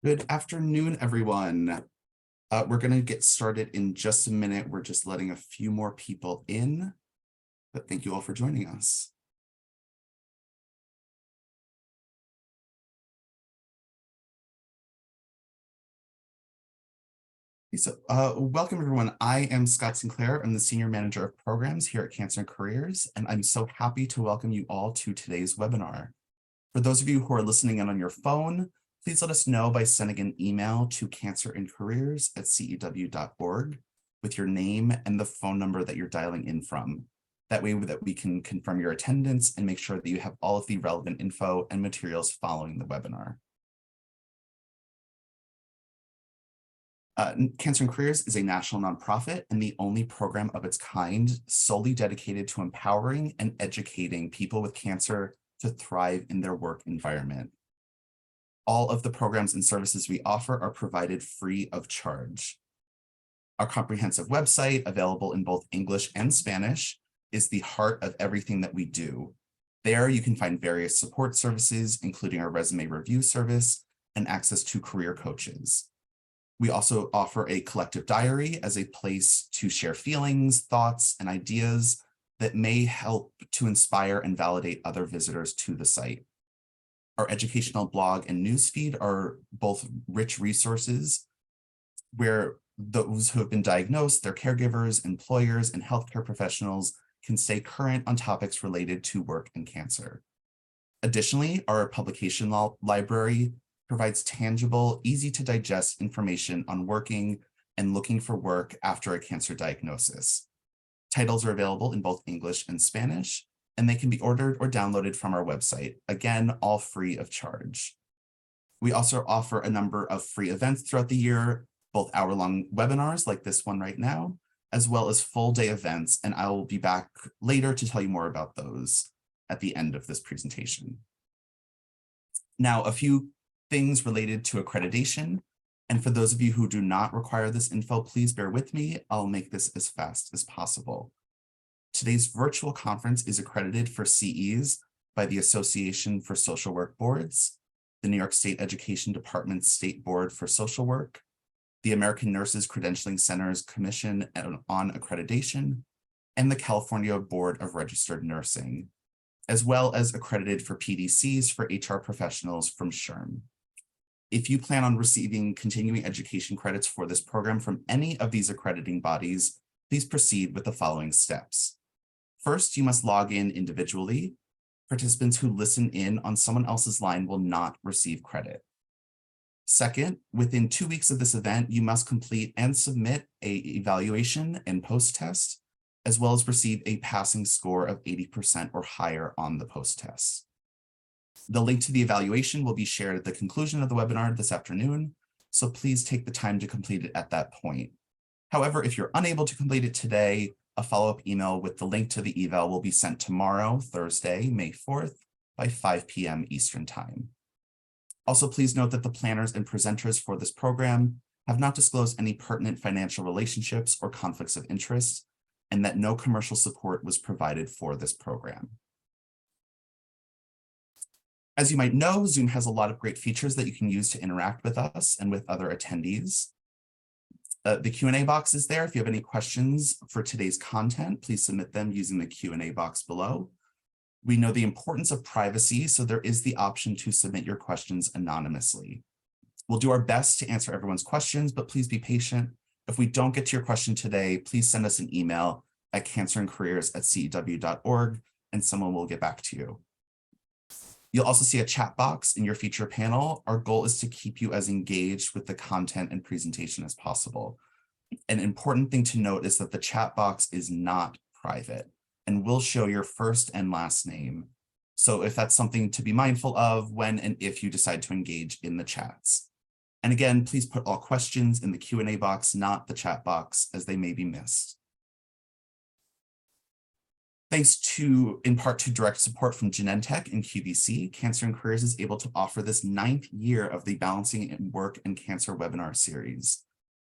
Good afternoon, everyone. We're going to get started in just a minute. We're just letting a few more people in, but thank you all for joining us. So, welcome, everyone. I am Scott Sinclair. I'm the Senior Manager of Programs here at Cancer and Careers, and I'm so happy to welcome you all to today's webinar. For those of you who are listening in on your phone, please let us know by sending an email to cancerandcareers@cew.org with your name and the phone number that you're dialing in from. That way that we can confirm your attendance and make sure that you have all of the relevant info and materials following the webinar. Cancer and Careers is a national nonprofit and the only program of its kind solely dedicated to empowering and educating people with cancer to thrive in their work environment. All of the programs and services we offer are provided free of charge. Our comprehensive website, available in both English and Spanish, is the heart of everything that we do. There you can find various support services, including our resume review service and access to career coaches. We also offer a collective diary as a place to share feelings, thoughts, and ideas that may help to inspire and validate other visitors to the site. Our educational blog and newsfeed are both rich resources where those who have been diagnosed, their caregivers, employers, and healthcare professionals can stay current on topics related to work and cancer. Additionally, our publication library provides tangible, easy to digest information on working and looking for work after a cancer diagnosis. Titles are available in both English and Spanish, and they can be ordered or downloaded from our website, again, all free of charge. We also offer a number of free events throughout the year, both hour-long webinars like this one right now, as well as full-day events, and I will be back later to tell you more about those at the end of this presentation. Now, a few things related to accreditation, and for those of you who do not require this info, please bear with me. I'll make this as fast as possible. Today's virtual conference is accredited for CEs by the Association for Social Work Boards, the New York State Education Department's State Board for Social Work, the American Nurses Credentialing Center's Commission on Accreditation, and the California Board of Registered Nursing, as well as accredited for PDCs for HR professionals from SHRM. If you plan on receiving continuing education credits for this program from any of these accrediting bodies, please proceed with the following steps. First, you must log in individually. Participants who listen in on someone else's line will not receive credit. Second, within 2 weeks of this event, you must complete and submit an evaluation and post-test, as well as receive a passing score of 80% or higher on the post-test. The link to the evaluation will be shared at the conclusion of the webinar this afternoon, so please take the time to complete it at that point. However, if you're unable to complete it today, a follow-up email with the link to the eval will be sent tomorrow, Thursday, May 4th, by 5 p.m. Eastern Time. Also, please note that the planners and presenters for this program have not disclosed any pertinent financial relationships or conflicts of interest, and that no commercial support was provided for this program. As you might know, Zoom has a lot of great features that you can use to interact with us and with other attendees. The Q&A box is there. If you have any questions for today's content, please submit them using the Q&A box below. We know the importance of privacy, so there is the option to submit your questions anonymously. We'll do our best to answer everyone's questions, but please be patient. If we don't get to your question today, please send us an email at cancerandcareers@cew.org, and someone will get back to you. You'll also see a chat box in your feature panel. Our goal is to keep you as engaged with the content and presentation as possible. An important thing to note is that the chat box is not private and will show your first and last name. So if that's something to be mindful of when and if you decide to engage in the chats. And again, please put all questions in the Q&A box, not the chat box, as they may be missed. Thanks in part to direct support from Genentech and QVC, Cancer and Careers is able to offer this 9th year of the Balancing Work and Cancer webinar series.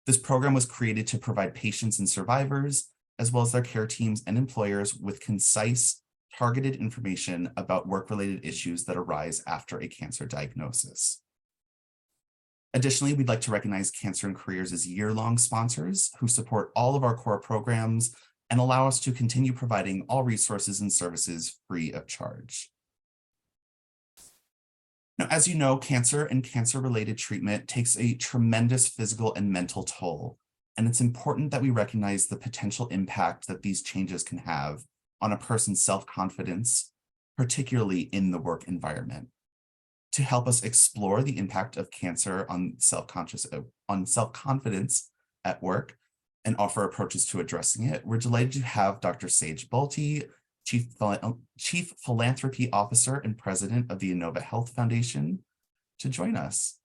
This program was created to provide patients and survivors, as well as their care teams and employers, with concise, targeted information about work-related issues that arise after a cancer diagnosis. Additionally, we'd like to recognize Cancer and Careers as year-long sponsors who support all of our core programs and allow us to continue providing all resources and services free of charge. Now, as you know, cancer and cancer-related treatment takes a tremendous physical and mental toll, and it's important that we recognize the potential impact that these changes can have on a person's self-confidence, particularly in the work environment. To help us explore the impact of cancer on self-confidence at work and offer approaches to addressing it, we're delighted to have Dr. Sage Bolte, Chief Philanthropy Officer and President of the Innova Health Foundation, to join us.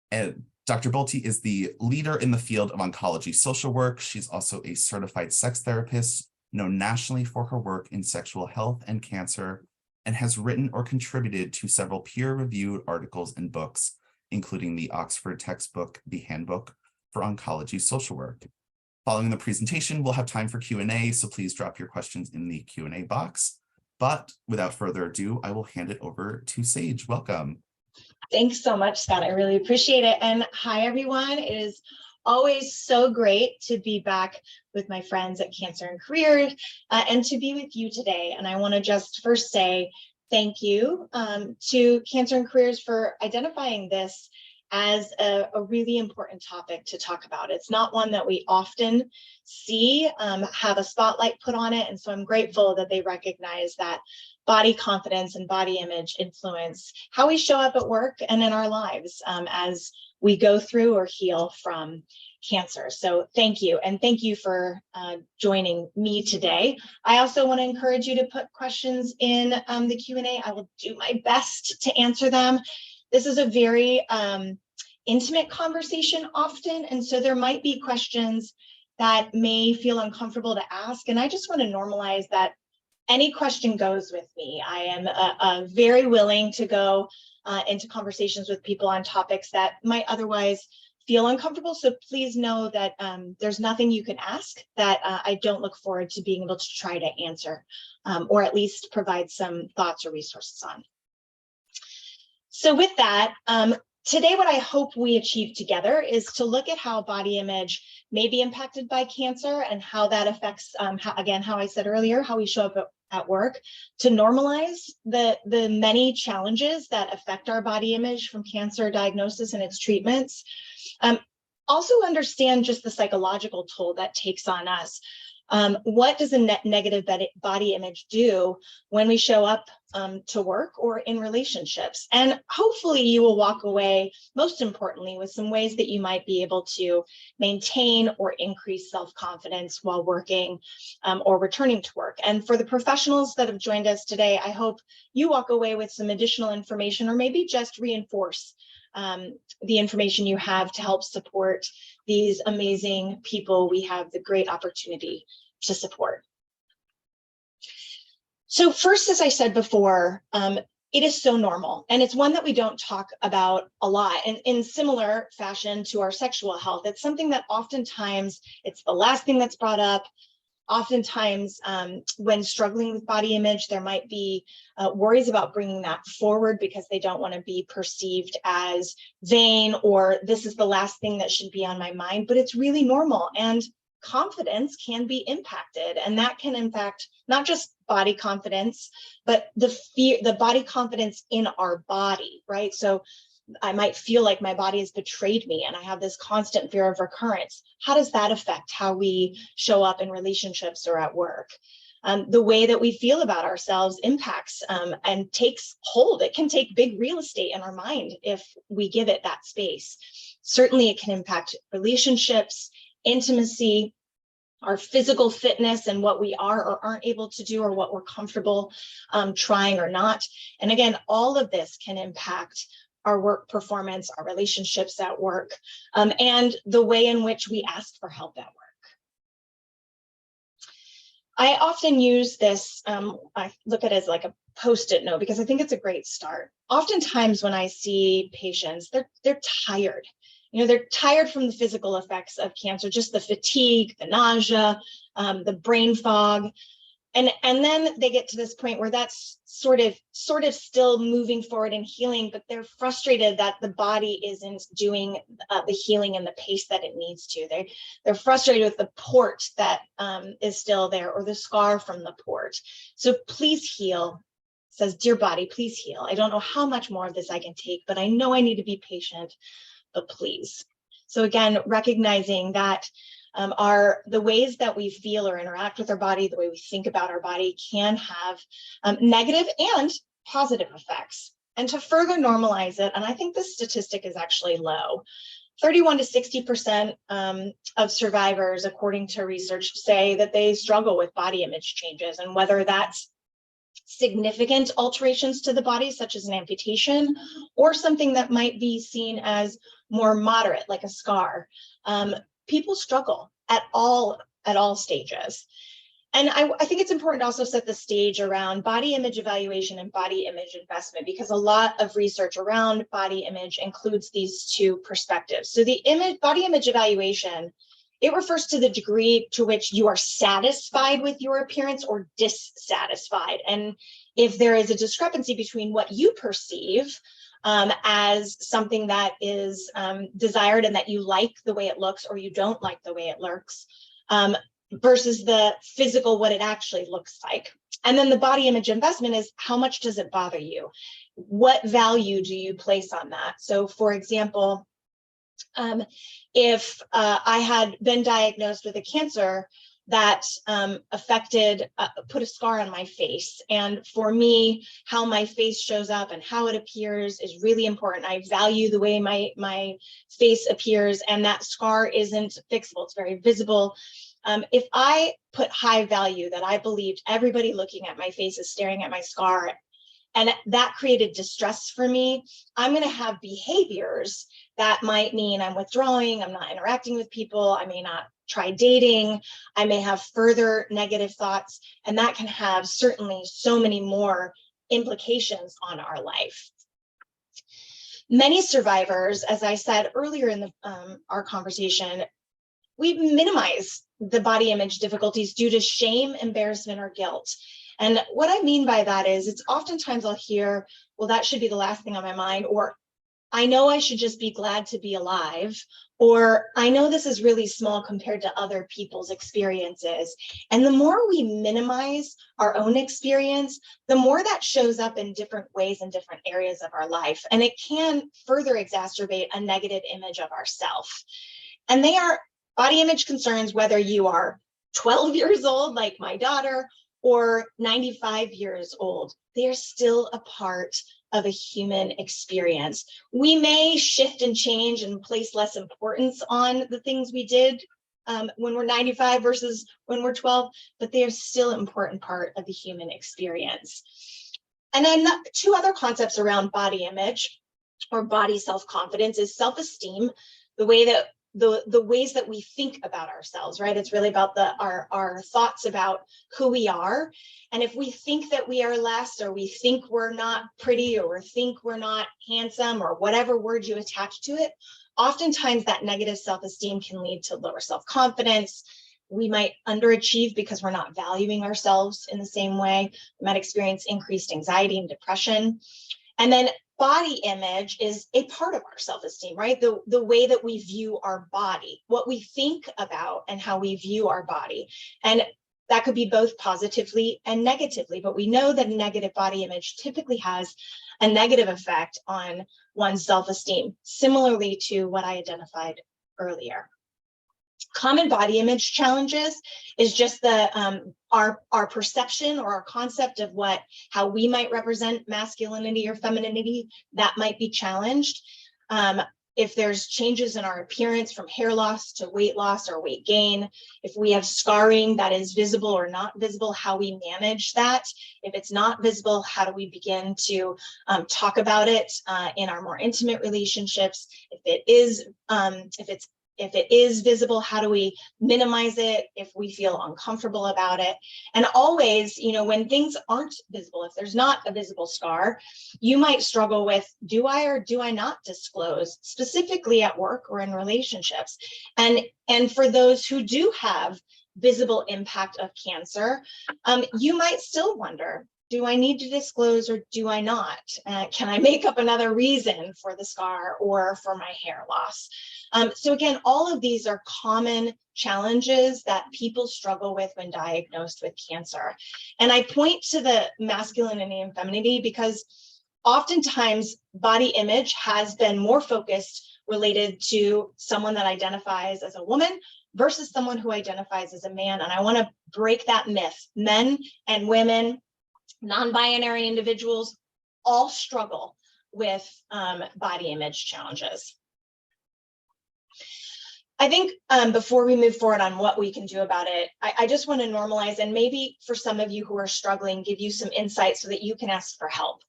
And Dr. Bolte is the leader in the field of oncology social work. She's also a certified sex therapist, known nationally for her work in sexual health and cancer, and has written or contributed to several peer-reviewed articles and books, including the Oxford textbook, The Handbook for Oncology Social Work. Following the presentation, we'll have time for Q&A, so please drop your questions in the Q&A box. But without further ado, I will hand it over to Sage. Welcome. Thanks so much, Scott. I really appreciate it. And hi, everyone. It is always so great to be back with my friends at Cancer and Careers and to be with you today. And I want to just first say thank you to Cancer and Careers for identifying this as a really important topic to talk about. It's not one that we often see have a spotlight put on it. And so I'm grateful that they recognize that body confidence and body image influence how we show up at work and in our lives as we go through or heal from cancer. So thank you. And thank you for joining me today. I also want to encourage you to put questions in the Q&A. I will do my best to answer them. This is a very intimate conversation often, and so there might be questions that may feel uncomfortable to ask, and I just want to normalize that any question goes with me. I am very willing to go into conversations with people on topics that might otherwise feel uncomfortable, so please know that there's nothing you can ask that I don't look forward to being able to try to answer or at least provide some thoughts or resources on. So with that, today what I hope we achieve together is to look at how body image may be impacted by cancer and how that affects, how I said earlier, how we show up at work, to normalize the many challenges that affect our body image from cancer diagnosis and its treatments. Also understand just the psychological toll that takes on us. What does a negative body image do when we show up to work or in relationships? And hopefully you will walk away, most importantly, with some ways that you might be able to maintain or increase self-confidence while working or returning to work. And for the professionals that have joined us today, I hope you walk away with some additional information or maybe just reinforce the information you have to help support these amazing people we have the great opportunity to support. So first, as I said before, it is so normal, and it's one that we don't talk about a lot. And in similar fashion to our sexual health, it's something that oftentimes it's the last thing that's brought up. Oftentimes, when struggling with body image, there might be worries about bringing that forward because they don't want to be perceived as vain or this is the last thing that should be on my mind, but it's really normal. And confidence can be impacted, and that can impact not just body confidence, but the body confidence in our body, right? So I might feel like my body has betrayed me and I have this constant fear of recurrence. How does that affect how we show up in relationships or at work? The way that we feel about ourselves impacts and takes hold. It can take big real estate in our mind if we give it that space. Certainly it can impact relationships, intimacy, our physical fitness and what we are or aren't able to do or what we're comfortable trying or not. And again, all of this can impact our work performance, our relationships at work, and the way in which we ask for help at work. I often use this, I look at it as like a Post-it note because I think it's a great start. Oftentimes when I see patients, they're tired. You know, they're tired from the physical effects of cancer, just the fatigue, the nausea, the brain fog. And then they get to this point where that's sort of still moving forward and healing, but they're frustrated that the body isn't doing the healing in the pace that it needs to. They're frustrated with the port that is still there, or the scar from the port. So please heal. It says, dear body, please heal. I don't know how much more of this I can take, but I know I need to be patient, but please. So again, recognizing that the ways that we feel or interact with our body, the way we think about our body, can have negative and positive effects. And to further normalize it, and I think this statistic is actually low, 31 to 60% of survivors, according to research, say that they struggle with body image changes, and whether that's significant alterations to the body, such as an amputation, or something that might be seen as more moderate, like a scar. People struggle at all stages. And I think it's important to also set the stage around body image evaluation and body image investment, because a lot of research around body image includes these two perspectives. So the body image evaluation, it refers to the degree to which you are satisfied with your appearance or dissatisfied. And if there is a discrepancy between what you perceive as something that is desired and that you like the way it looks, or you don't like the way it looks, versus the physical, what it actually looks like. And then the body image investment is, how much does it bother you? What value do you place on that? So for example, if I had been diagnosed with a cancer that put a scar on my face, and for me, how my face shows up and how it appears is really important. I value the way my face appears, and that scar isn't fixable, it's very visible. If I put high value that I believed everybody looking at my face is staring at my scar, and that created distress for me, I'm going to have behaviors that might mean I'm withdrawing, I'm not interacting with people, I may not try dating, I may have further negative thoughts, and that can have certainly so many more implications on our life. Many survivors, as I said earlier in our conversation, we minimize the body image difficulties due to shame, embarrassment, or guilt. And what I mean by that is, it's oftentimes I'll hear, well, that should be the last thing on my mind, or I know I should just be glad to be alive, or I know this is really small compared to other people's experiences. And the more we minimize our own experience, the more that shows up in different ways in different areas of our life. And it can further exacerbate a negative image of ourselves. And they are body image concerns, whether you are 12 years old, like my daughter, or 95 years old. They are still a part of a human experience. We may shift and change and place less importance on the things we did when we're 95 versus when we're 12, but they are still an important part of the human experience. And then two other concepts around body image or body self-confidence is self-esteem, the way that the ways that we think about ourselves, right? It's really about our thoughts about who we are. And if we think that we are less, or we think we're not pretty, or we think we're not handsome, or whatever word you attach to it, oftentimes that negative self-esteem can lead to lower self-confidence. We might underachieve because we're not valuing ourselves in the same way. We might experience increased anxiety and depression. And then body image is a part of our self-esteem, right? The way that we view our body, what we think about and how we view our body. And that could be both positively and negatively, but we know that negative body image typically has a negative effect on one's self-esteem, similarly to what I identified earlier. Common body image challenges is just our perception or our concept of how we might represent masculinity or femininity that might be challenged. If there's changes in our appearance, from hair loss to weight loss or weight gain, if we have scarring that is visible or not visible, how we manage that. If it's not visible, how do we begin to talk about it in our more intimate relationships? If it is visible, how do we minimize it if we feel uncomfortable about it? And always, when things aren't visible, if there's not a visible scar, you might struggle with, do I or do I not disclose, specifically at work or in relationships? And for those who do have visible impact of cancer, you might still wonder, do I need to disclose or do I not? Can I make up another reason for the scar or for my hair loss? So again, all of these are common challenges that people struggle with when diagnosed with cancer. And I point to the masculinity and femininity because oftentimes body image has been more focused related to someone that identifies as a woman versus someone who identifies as a man. And I want to break that myth. Men and women, non-binary individuals, all struggle with body image challenges. I think before we move forward on what we can do about it, I just want to normalize, and maybe for some of you who are struggling, give you some insight so that you can ask for help.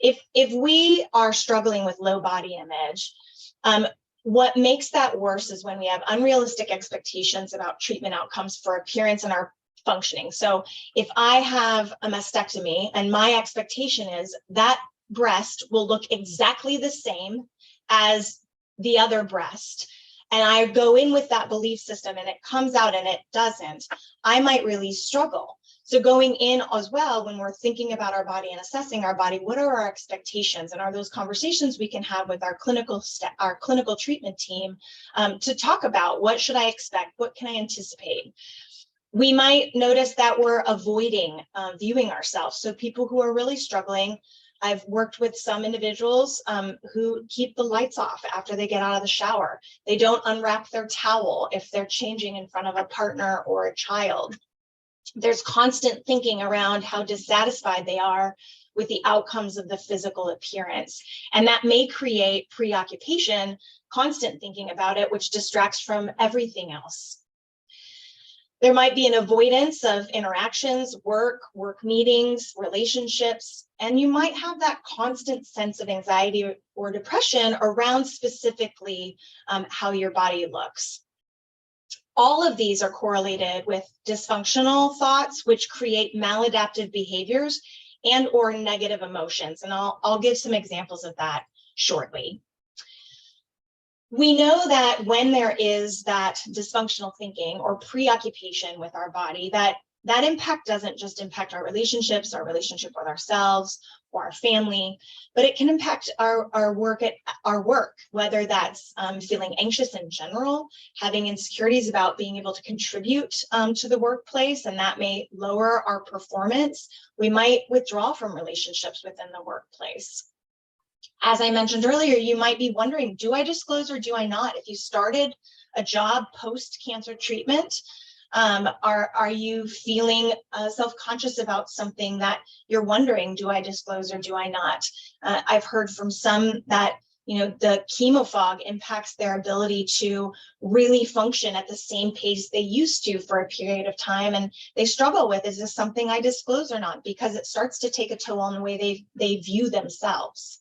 If we are struggling with low body image, what makes that worse is when we have unrealistic expectations about treatment outcomes for appearance and our functioning. So if I have a mastectomy and my expectation is that breast will look exactly the same as the other breast, and I go in with that belief system and it comes out and it doesn't, I might really struggle. So going in as well, when we're thinking about our body and assessing our body, what are our expectations? And are those conversations we can have with our clinical treatment team to talk about what should I expect? What can I anticipate? We might notice that we're avoiding viewing ourselves. So people who are really struggling, I've worked with some individuals who keep the lights off after they get out of the shower. They don't unwrap their towel if they're changing in front of a partner or a child. There's constant thinking around how dissatisfied they are with the outcomes of the physical appearance. And that may create preoccupation, constant thinking about it, which distracts from everything else. There might be an avoidance of interactions, work meetings, relationships, and you might have that constant sense of anxiety or depression around specifically how your body looks. All of these are correlated with dysfunctional thoughts, which create maladaptive behaviors and or negative emotions. And I'll give some examples of that shortly. We know that when there is that dysfunctional thinking or preoccupation with our body, that impact doesn't just impact our relationships, our relationship with ourselves or our family, but it can impact our work, whether that's feeling anxious in general, having insecurities about being able to contribute to the workplace, and that may lower our performance. We might withdraw from relationships within the workplace. As I mentioned earlier, you might be wondering, do I disclose or do I not? If you started a job post-cancer treatment, are you feeling self-conscious about something that you're wondering, do I disclose or do I not? I've heard from some that the chemo fog impacts their ability to really function at the same pace they used to for a period of time, and they struggle with, is this something I disclose or not? Because it starts to take a toll on the way they view themselves.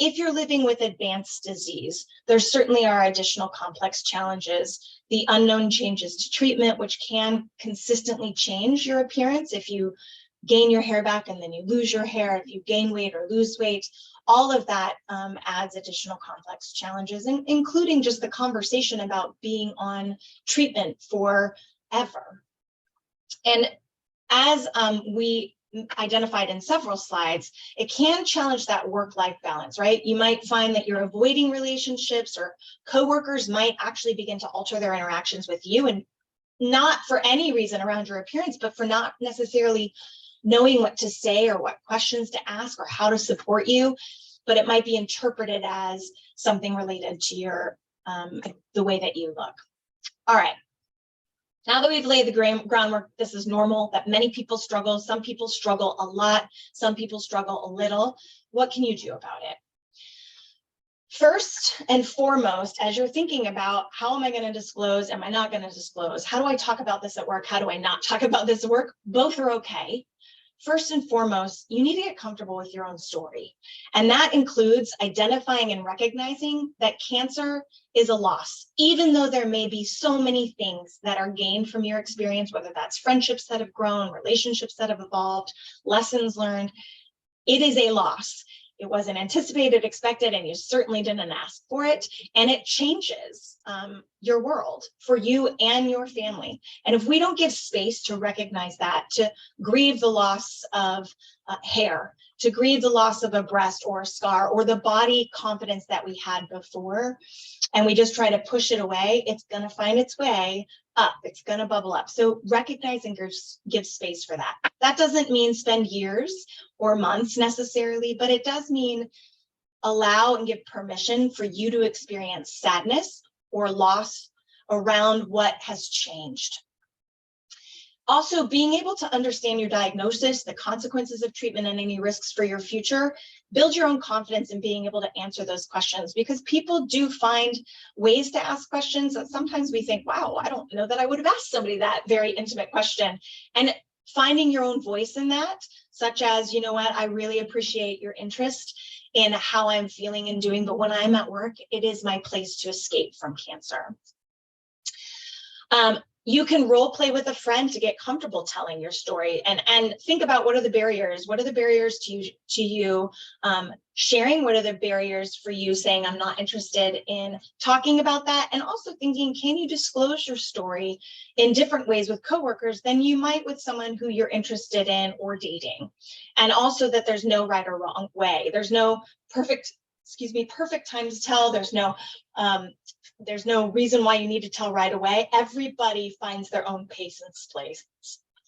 If you're living with advanced disease, there certainly are additional complex challenges. The unknown changes to treatment, which can consistently change your appearance. If you gain your hair back and then you lose your hair, if you gain weight or lose weight, all of that adds additional complex challenges, including just the conversation about being on treatment forever. And as we identified in several slides, it can challenge that work-life balance, right? You might find that you're avoiding relationships, or coworkers might actually begin to alter their interactions with you, and not for any reason around your appearance, but for not necessarily knowing what to say or what questions to ask or how to support you, but it might be interpreted as something related to your the way that you look. All right. Now that we've laid the groundwork, this is normal, that many people struggle. Some people struggle a lot. Some people struggle a little. What can you do about it? First and foremost, as you're thinking about how am I going to disclose, am I not going to disclose? How do I talk about this at work? How do I not talk about this at work? Both are okay. First and foremost, you need to get comfortable with your own story. And that includes identifying and recognizing that cancer is a loss, even though there may be so many things that are gained from your experience, whether that's friendships that have grown, relationships that have evolved, lessons learned. It is a loss. it wasn't anticipated, expected, and you certainly didn't ask for it. And it changes your world for you and your family. And if we don't give space to recognize that, to grieve the loss of hair, to grieve the loss of a breast or a scar or the body confidence that we had before, and we just try to push it away, it's going to find its way up. It's going to bubble up. So recognize and give space for that. That doesn't mean spend years or months necessarily, but it does mean allow and give permission for you to experience sadness or loss around what has changed. Also, being able to understand your diagnosis, the consequences of treatment, and any risks for your future, build your own confidence in being able to answer those questions, because people do find ways to ask questions that sometimes we think, wow, I don't know that I would have asked somebody that very intimate question. And finding your own voice in that, such as, you know what, I really appreciate your interest in how I'm feeling and doing, but when I'm at work, it is my place to escape from cancer. You can role play with a friend to get comfortable telling your story, and think about what are the barriers. What are the barriers to you sharing? What are the barriers for you saying I'm not interested in talking about that? And also thinking, can you disclose your story in different ways with coworkers than you might with someone who you're interested in or dating? And also that there's no right or wrong way. There's no perfect time to tell. There's no reason why you need to tell right away. Everybody finds their own pace and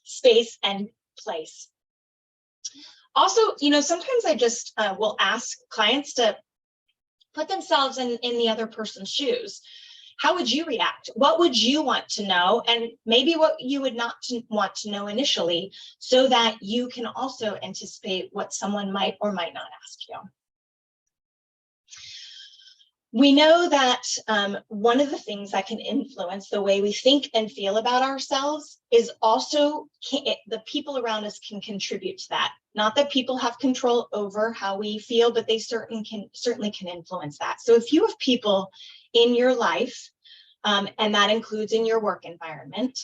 space and place. Also, you know, sometimes I just will ask clients to put themselves in the other person's shoes. How would you react? What would you want to know? And maybe what you would not want to know initially, so that you can also anticipate what someone might or might not ask you. We know that one of the things that can influence the way we think and feel about ourselves is also the people around us can contribute to that. Not that people have control over how we feel, but they certainly can influence that. So if you have people in your life, and that includes in your work environment,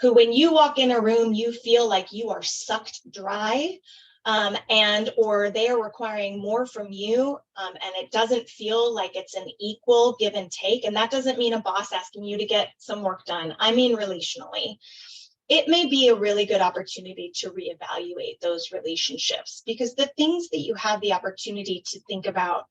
who when you walk in a room, you feel like you are sucked dry, or they are requiring more from you, and it doesn't feel like it's an equal give and take. And that doesn't mean a boss asking you to get some work done. I mean relationally. It may be a really good opportunity to reevaluate those relationships, because the things that you have the opportunity to think about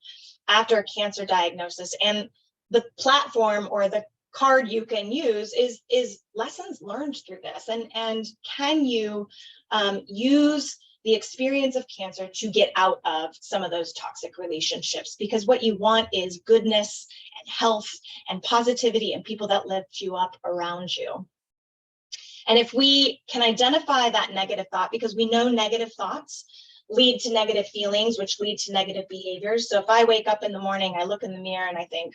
after a cancer diagnosis, and the platform or the card you can use is lessons learned through this. And can you use the experience of cancer to get out of some of those toxic relationships? Because what you want is goodness and health and positivity and people that lift you up around you. And if we can identify that negative thought, because we know negative thoughts lead to negative feelings, which lead to negative behaviors. So if I wake up in the morning, I look in the mirror and I think,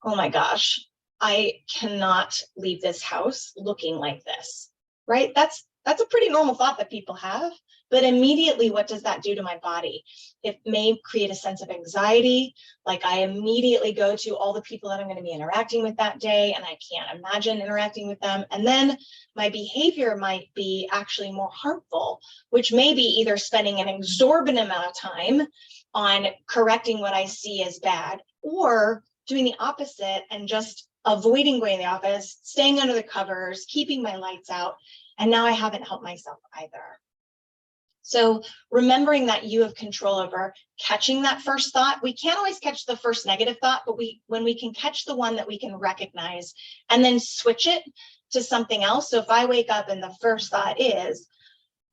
oh my gosh, I cannot leave this house looking like this, right? That's a pretty normal thought that people have. But immediately, what does that do to my body? It may create a sense of anxiety. Like I immediately go to all the people that I'm going to be interacting with that day, and I can't imagine interacting with them. And then my behavior might be actually more harmful, which may be either spending an exorbitant amount of time on correcting what I see as bad, or doing the opposite and just avoiding going to the office, staying under the covers, keeping my lights out. And now I haven't helped myself either. So remembering that you have control over catching that first thought. We can't always catch the first negative thought, but when we can catch the one that we can recognize and then switch it to something else. So if I wake up and the first thought is,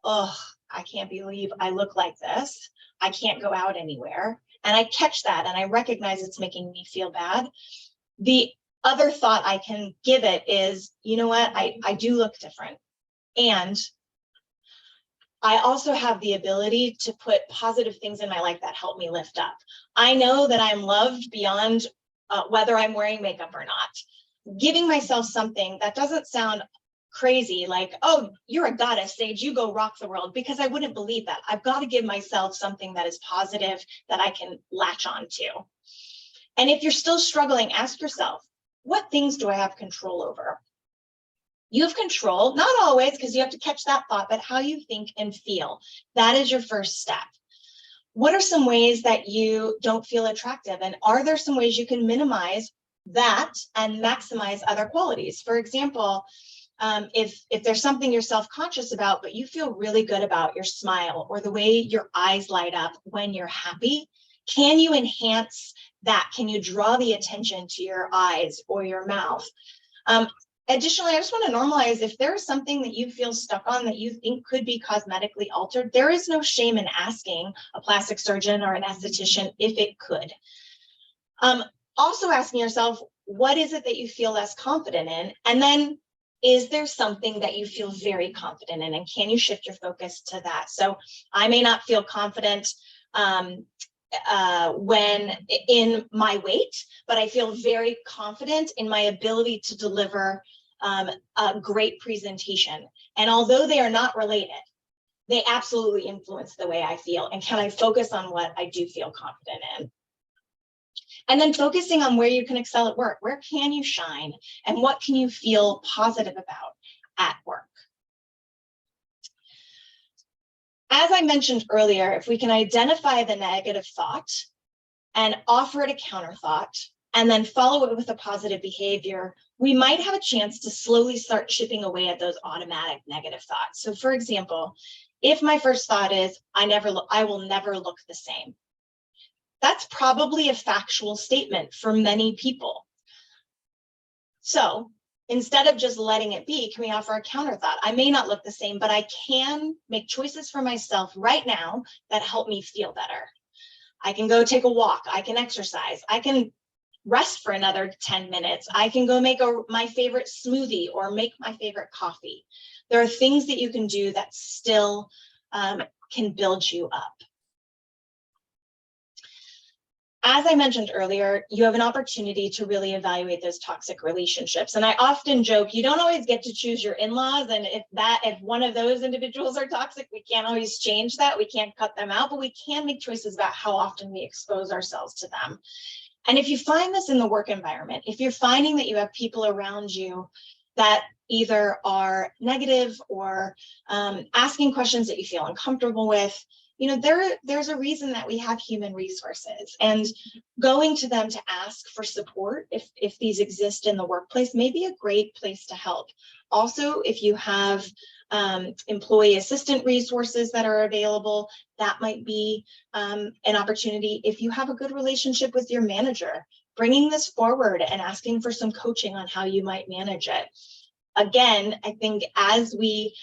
oh, I can't believe I look like this, I can't go out anywhere, and I catch that and I recognize it's making me feel bad, the other thought I can give it is, you know what, I do look different. And I also have the ability to put positive things in my life that help me lift up. I know that I'm loved beyond whether I'm wearing makeup or not. Giving myself something that doesn't sound crazy, like, oh, you're a goddess, Sage, you go rock the world, because I wouldn't believe that. I've got to give myself something that is positive that I can latch on to. And if you're still struggling, ask yourself, what things do I have control over? You have control, not always, because you have to catch that thought, but how you think and feel. That is your first step. What are some ways that you don't feel attractive? And are there some ways you can minimize that and maximize other qualities? For example, if there's something you're self-conscious about, but you feel really good about your smile or the way your eyes light up when you're happy, can you enhance that? Can you draw the attention to your eyes or your mouth? Additionally, I just want to normalize, if there's something that you feel stuck on that you think could be cosmetically altered, there is no shame in asking a plastic surgeon or an esthetician if it could. Also asking yourself, what is it that you feel less confident in? And then, is there something that you feel very confident in? And can you shift your focus to that? So I may not feel confident when in my weight, but I feel very confident in my ability to deliver a great presentation. And although they are not related, they absolutely influence the way I feel. And can I focus on what I do feel confident in? And then focusing on where you can excel at work. Where can you shine? And what can you feel positive about at work? As I mentioned earlier, if we can identify the negative thought and offer it a counter thought, and then follow it with a positive behavior, we might have a chance to slowly start chipping away at those automatic negative thoughts. So for example, if my first thought is, I will never look the same, that's probably a factual statement for many people. So instead of just letting it be, can we offer a counter thought? I may not look the same, but I can make choices for myself right now that help me feel better. I can go take a walk. I can exercise. I can rest for another 10 minutes. I can go make my favorite smoothie or make my favorite coffee. There are things that you can do that still can build you up. As I mentioned earlier, you have an opportunity to really evaluate those toxic relationships. And I often joke, you don't always get to choose your in-laws. And if one of those individuals are toxic, we can't always change that. We can't cut them out, but we can make choices about how often we expose ourselves to them. And if you find this in the work environment, if you're finding that you have people around you that either are negative or asking questions that you feel uncomfortable with, there's a reason that we have human resources, and going to them to ask for support if these exist in the workplace may be a great place to help. Also, if you have employee assistant resources that are available, that might be an opportunity. If you have a good relationship with your manager, bringing this forward and asking for some coaching on how you might manage it. Again, I think as we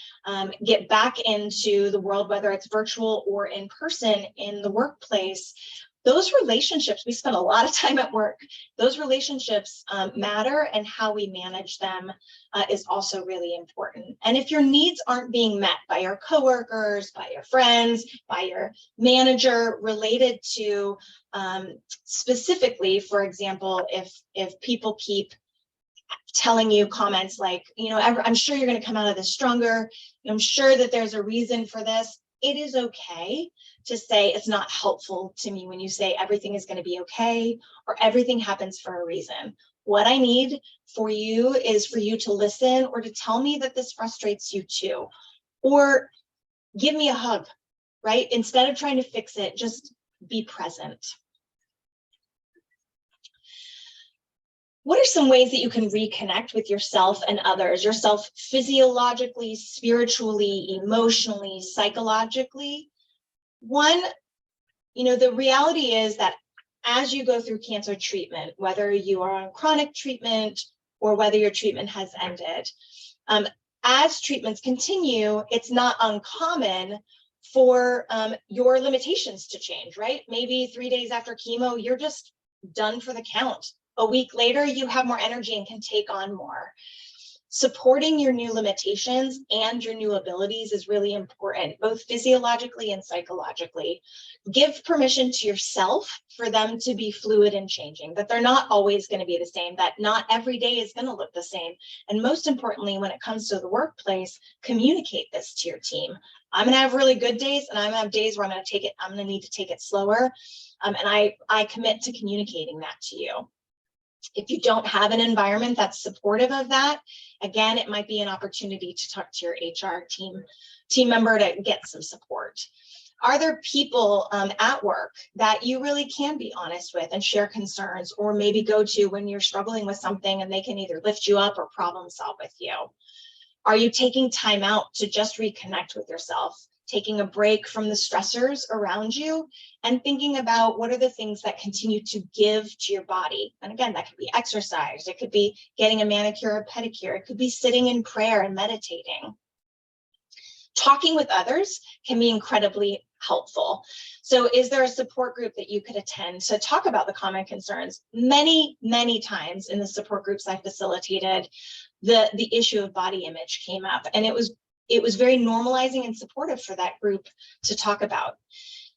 get back into the world, whether it's virtual or in person in the workplace, those relationships, we spend a lot of time at work, those relationships matter, and how we manage them is also really important. And if your needs aren't being met by your coworkers, by your friends, by your manager, related to specifically, for example, if people keep telling you comments like, I'm sure you're going to come out of this stronger, I'm sure that there's a reason for this, it is okay to say it's not helpful to me when you say everything is going to be okay or everything happens for a reason. What I need for you is for you to listen or to tell me that this frustrates you too, or give me a hug, right? Instead of trying to fix it, just be present. What are some ways that you can reconnect with yourself and others, yourself physiologically, spiritually, emotionally, psychologically? One, the reality is that as you go through cancer treatment, whether you are on chronic treatment or whether your treatment has ended, as treatments continue, it's not uncommon for your limitations to change, right? Maybe 3 days after chemo, you're just done for the count. A week later, you have more energy and can take on more. Supporting your new limitations and your new abilities is really important, both physiologically and psychologically. Give permission to yourself for them to be fluid and changing, that they're not always going to be the same, that not every day is going to look the same. And most importantly, when it comes to the workplace, communicate this to your team. I'm going to have really good days, and I'm going to have days where I'm going to need to take it slower. And I commit to communicating that to you. If you don't have an environment that's supportive of that, again, it might be an opportunity to talk to your HR team member to get some support. Are there people at work that you really can be honest with and share concerns, or maybe go to when you're struggling with something and they can either lift you up or problem solve with you? Are you taking time out to just reconnect with yourself, taking a break from the stressors around you and thinking about what are the things that continue to give to your body? And again, that could be exercise. It could be getting a manicure or pedicure. It could be sitting in prayer and meditating. Talking with others can be incredibly helpful. So is there a support group that you could attend to talk about the common concerns? Many, many times in the support groups I facilitated, the issue of body image came up, and it was very normalizing and supportive for that group to talk about.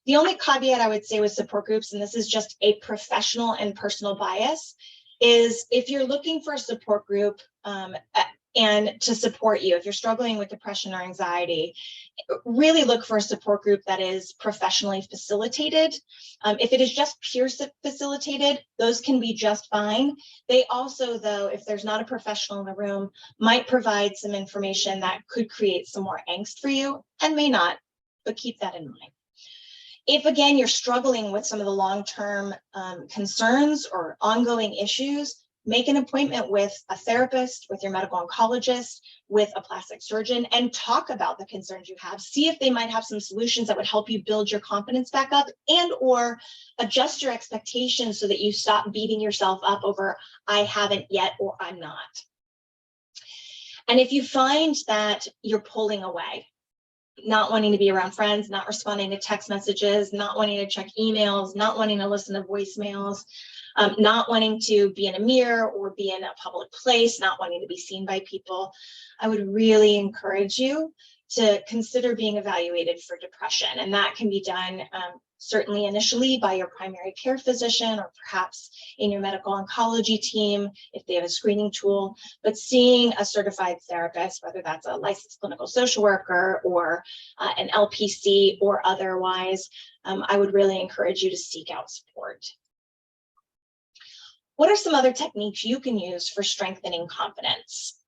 The only caveat I would say with support groups, and this is just a professional and personal bias, is if you're looking for a support group and to support you, if you're struggling with depression or anxiety, really look for a support group that is professionally facilitated. If it is just peer facilitated, those can be just fine. They also, though, if there's not a professional in the room, might provide some information that could create some more angst for you, and may not, but keep that in mind. If, again, you're struggling with some of the long-term concerns or ongoing issues, make an appointment with a therapist, with your medical oncologist, with a plastic surgeon, and talk about the concerns you have. See if they might have some solutions that would help you build your confidence back up, and or adjust your expectations so that you stop beating yourself up over, I haven't yet, or I'm not. And if you find that you're pulling away, not wanting to be around friends, not responding to text messages, not wanting to check emails, not wanting to listen to voicemails, not wanting to be in a mirror or be in a public place, not wanting to be seen by people, I would really encourage you to consider being evaluated for depression. And that can be done certainly initially by your primary care physician, or perhaps in your medical oncology team if they have a screening tool. But seeing a certified therapist, whether that's a licensed clinical social worker or an LPC or otherwise, I would really encourage you to seek out support. What are some other techniques you can use for strengthening confidence?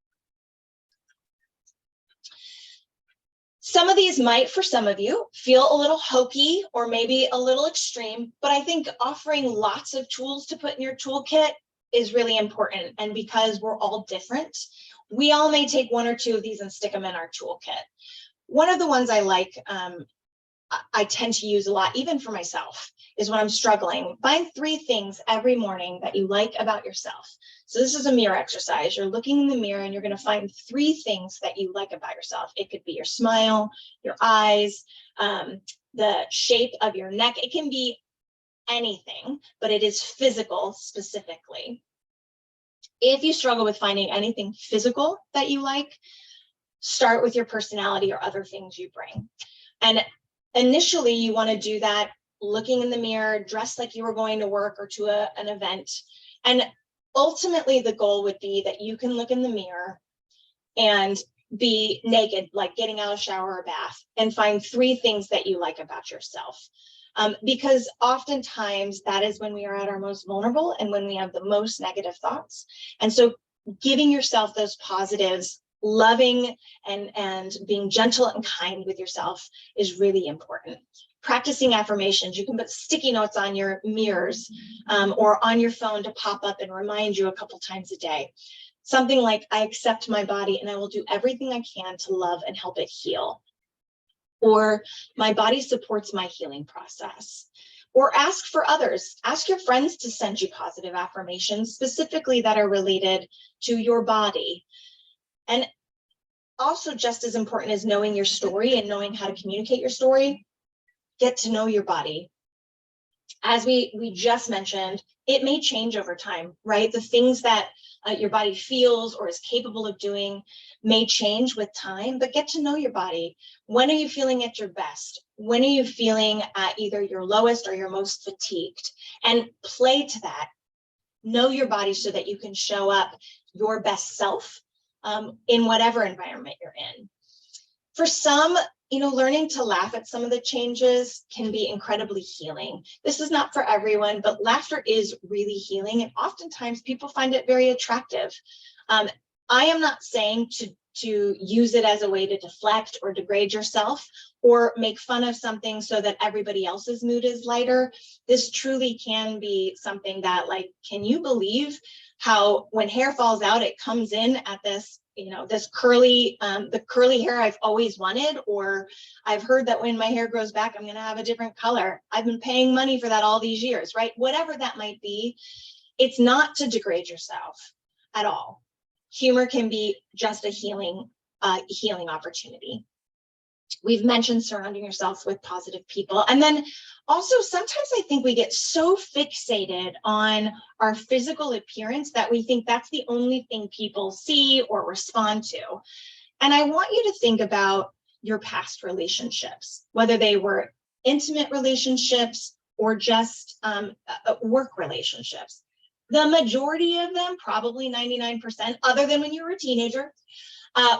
Some of these might, for some of you, feel a little hokey or maybe a little extreme, but I think offering lots of tools to put in your toolkit is really important. And because we're all different, we all may take one or two of these and stick them in our toolkit. One of the ones I like, I tend to use a lot, even for myself, is when I'm struggling. Find 3 things every morning that you like about yourself. So this is a mirror exercise. You're looking in the mirror and you're going to find 3 things that you like about yourself. It could be your smile, your eyes, the shape of your neck. It can be anything, but it is physical specifically. If you struggle with finding anything physical that you like, start with your personality or other things you bring. And initially, you want to do that looking in the mirror, dressed like you were going to work or to an event. And ultimately, the goal would be that you can look in the mirror and be naked, like getting out of a shower or bath, and find 3 things that you like about yourself. Because oftentimes that is when we are at our most vulnerable and when we have the most negative thoughts. And so giving yourself those positives, loving and being gentle and kind with yourself is really important. Practicing affirmations. You can put sticky notes on your mirrors or on your phone to pop up and remind you a couple times a day. Something like, I accept my body and I will do everything I can to love and help it heal. Or my body supports my healing process. Or ask for others. Ask your friends to send you positive affirmations, specifically that are related to your body. And also, just as important as knowing your story and knowing how to communicate your story, get to know your body. As we just mentioned, it may change over time, right? The things that your body feels or is capable of doing may change with time, but get to know your body. When are you feeling at your best? When are you feeling at either your lowest or your most fatigued? And play to that. Know your body so that you can show up your best self in whatever environment you're in. For some, learning to laugh at some of the changes can be incredibly healing. This is not for everyone, but laughter is really healing, and oftentimes people find it very attractive. I am not saying to use it as a way to deflect or degrade yourself, or make fun of something so that everybody else's mood is lighter. This truly can be something that, like, can you believe how when hair falls out, it comes in at this, you know, this curly, the curly hair I've always wanted, or I've heard that when my hair grows back, I'm going to have a different color. I've been paying money for that all these years, right? Whatever that might be, it's not to degrade yourself at all. Humor can be just a healing opportunity. We've mentioned surrounding yourself with positive people. And then also, sometimes I think we get so fixated on our physical appearance that we think that's the only thing people see or respond to. And I want you to think about your past relationships, whether they were intimate relationships or just work relationships. The majority of them, probably 99%, other than when you were a teenager,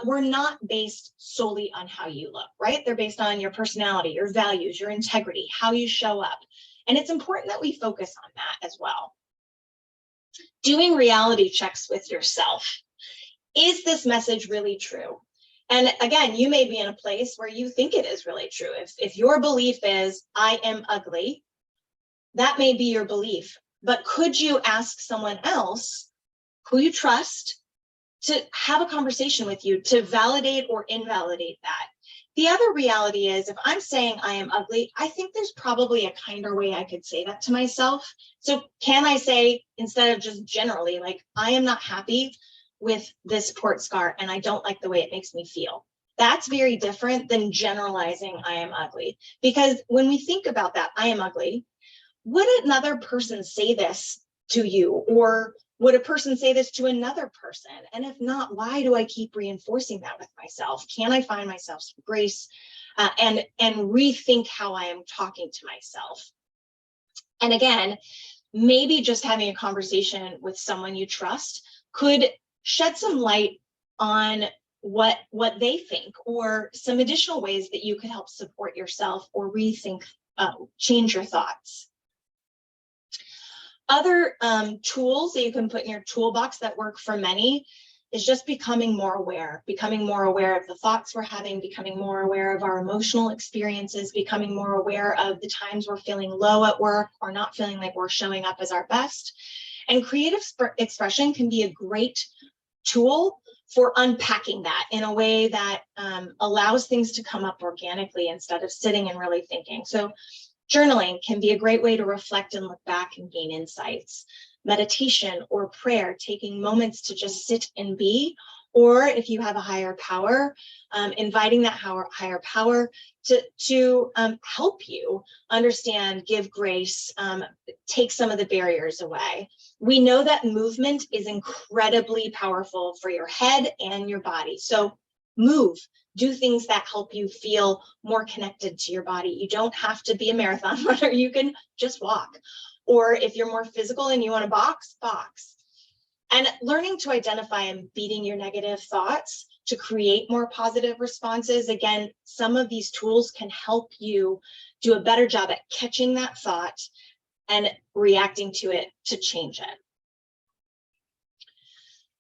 were not based solely on how you look, right? They're based on your personality, your values, your integrity, how you show up. And it's important that we focus on that as well. Doing reality checks with yourself. Is this message really true? And again, you may be in a place where you think it is really true. If your belief is, I am ugly, that may be your belief. But could you ask someone else who you trust to have a conversation with you to validate or invalidate that? The other reality is, if I'm saying I am ugly, I think there's probably a kinder way I could say that to myself. So can I say, instead of just generally, like, I am not happy with this port scar and I don't like the way it makes me feel? That's very different than generalizing I am ugly. Because when we think about that, I am ugly, would another person say this to you? Or would a person say this to another person? And if not, why do I keep reinforcing that with myself? Can I find myself some grace and rethink how I am talking to myself? And again, maybe just having a conversation with someone you trust could shed some light on what they think, or some additional ways that you could help support yourself or rethink, change your thoughts. Other tools that you can put in your toolbox that work for many is just becoming more aware of the thoughts we're having, becoming more aware of our emotional experiences, becoming more aware of the times we're feeling low at work or not feeling like we're showing up as our best. And creative expression can be a great tool for unpacking that in a way that allows things to come up organically instead of sitting and really thinking. So journaling can be a great way to reflect and look back and gain insights. Meditation or prayer, taking moments to just sit and be, or if you have a higher power, inviting that higher power to help you understand, give grace, take some of the barriers away. We know that movement is incredibly powerful for your head and your body. So move. Do things that help you feel more connected to your body. You don't have to be a marathon runner. You can just walk. Or if you're more physical and you want to box. And learning to identify and beating your negative thoughts to create more positive responses. Again, some of these tools can help you do a better job at catching that thought and reacting to it to change it.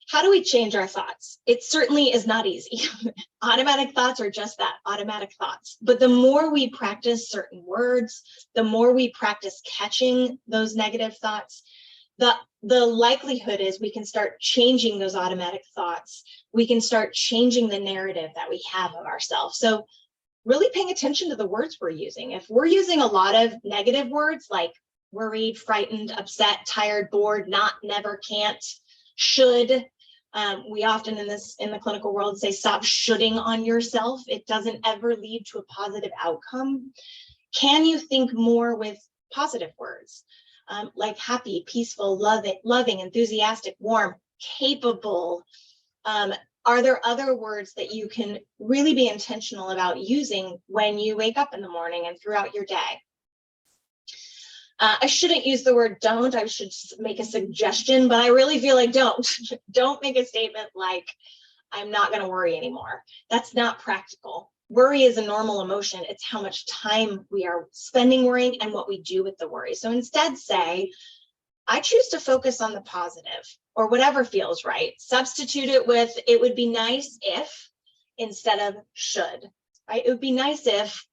How do we change our thoughts? It certainly is not easy. Automatic thoughts are just that, automatic thoughts. But the more we practice certain words, the more we practice catching those negative thoughts, the likelihood is we can start changing those automatic thoughts. We can start changing the narrative that we have of ourselves. So really paying attention to the words we're using. If we're using a lot of negative words like worried, frightened, upset, tired, bored, not, never, can't, should, we often in the clinical world say stop shoulding on yourself. It doesn't ever lead to a positive outcome. Can you think more with positive words like happy, peaceful, loving, enthusiastic, warm, capable? Are there other words that you can really be intentional about using when you wake up in the morning and throughout your day? I shouldn't use the word don't. I should make a suggestion, but I really feel like don't. Don't make a statement like, I'm not going to worry anymore. That's not practical. Worry is a normal emotion. It's how much time we are spending worrying and what we do with the worry. So instead say, I choose to focus on the positive. or whatever feels right. Substitute it with, it would be nice if, instead of should, right? It would be nice if